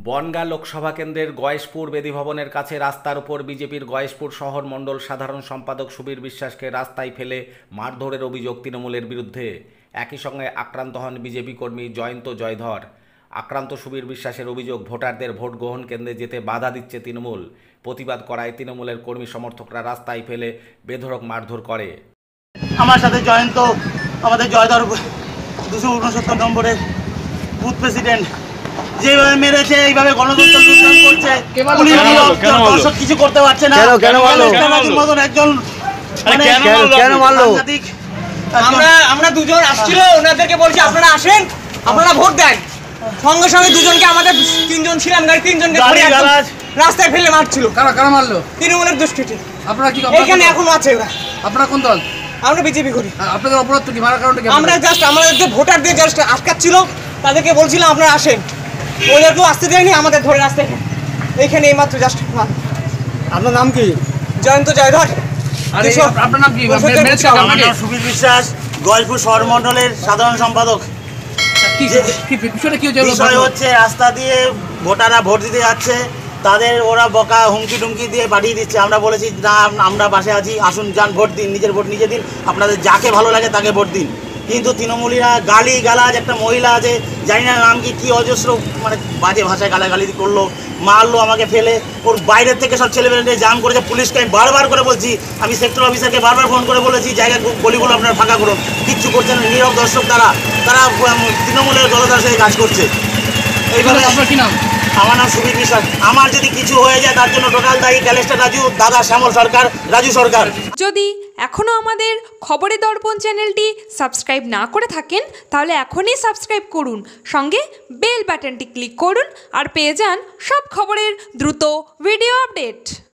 বনগাঁ লোকসভা কেন্দ্রের গয়েশপুর বেদী ভবনের কাছে রাস্তার উপর বিজেপির গয়েশপুর শহর মণ্ডল সাধারণ সম্পাদক সুবীর বিশ্বাসকে রাস্তায় ফেলে মারধরের অভিযোগ তৃণমূলের বিরুদ্ধে। একই সঙ্গে আক্রান্ত হন বিজেপি কর্মী জয়ন্ত জয়ধর। আক্রান্ত সুবীর বিশ্বাসের অভিযোগ, ভোটারদের ভোট গ্রহণ কেন্দ্রে যেতে বাধা দিচ্ছে তৃণমূল। প্রতিবাদ করায় তৃণমূলের কর্মী সমর্থকরা রাস্তায় ফেলে বেধড়ক মারধর করে। আমার সাথে জয়ন্ত, আমাদের জয়ধর 269 নম্বরের বুথ প্রেসিডেন্ট, যেভাবে মেরেছে, এইভাবে গণতন্ত্র লুণ্ঠন করছে, দর্শক কিছু করতে পারছে না। মতন একজন সাংঘাতিক। আমরা দুজন আসছিল, ওনাদেরকে বলছি আপনারা আসেন, আপনারা ভোট দেন। সঙ্গে সঙ্গে দুজনকে, আমাদের তিনজন ছিলাম, তিনজনকে রাস্তায় ফেলে মারছিল। কারা মারলো? তৃণমূলের দুষ্কৃতী। আপনারা কি এখানে এখন আছে ওরা? আপনারা কোন দল? আমরা বিজেপি করি। আপনাদের অপরাধ কি? মারার কারণটা কি? আমরা জাস্ট আমাদের যে ভোটারদের জাস্ট আটকাচ্ছিল, তাদেরকে বলছিলাম আপনারা আসেন, ওদেরকেও আসতে দেয়নি, আমাদের ধরে রাস্তায় এইখানে এইমাত্র জাস্ট। আপনার নাম কি? জয়ন্ত জয়ধর। আপনার নাম কি? সুবীর বিশ্বাস, গয়েশপুর শহর মণ্ডলের সাধারণ সম্পাদক। বিষয় হচ্ছে, রাস্তা দিয়ে ভোটাররা ভোট দিতে যাচ্ছে, তাদের ওরা বকা হুমকি টুমকি দিয়ে পাঠিয়ে দিচ্ছে। আমরা বলেছি না, আমরা পাশে আছি, আসুন যান, ভোট দিন, নিজের ভোট নিজে দিন, আপনাদের যাকে ভালো লাগে তাকে ভোট দিন। কিন্তু তৃণমূলীরা গালি গালাজ, একটা মহিলা আছে, জানি না নাম কি, অজস্র মানে বাজে ভাষায় গালাগালি করলো, মারলো আমাকে ফেলে। ওর বাইরের থেকে সব ছেলেমেয়েদের জাম করেছে। পুলিশকে আমি বারবার করে বলছি, আমি সেক্টর অফিসারকে বারবার ফোন করে বলেছি জায়গা গলিগুলো আপনারা ফাঁকা করুন, কিচ্ছু করছেন না। নীরব দর্শক তারা তৃণমূলের দলদার সাথে কাজ করছে। এইভাবে। আপনার কি নাম? আমার নাম সুবীর বিশ্বাস। আমার যদি কিছু হয়ে যায় তার জন্য টোটাল দায়ী ক্যালেস্টার রাজু, দাদা শ্যামল সরকার, রাজু সরকার। যদি এখনও আমাদের খবরের দর্পণ চ্যানেলটি সাবস্ক্রাইব না করে থাকেন, তাহলে এখনই সাবস্ক্রাইব করুন, সঙ্গে বেল বাটনটি ক্লিক করুন আর পেয়ে যান সব খবরের দ্রুত ভিডিও আপডেট।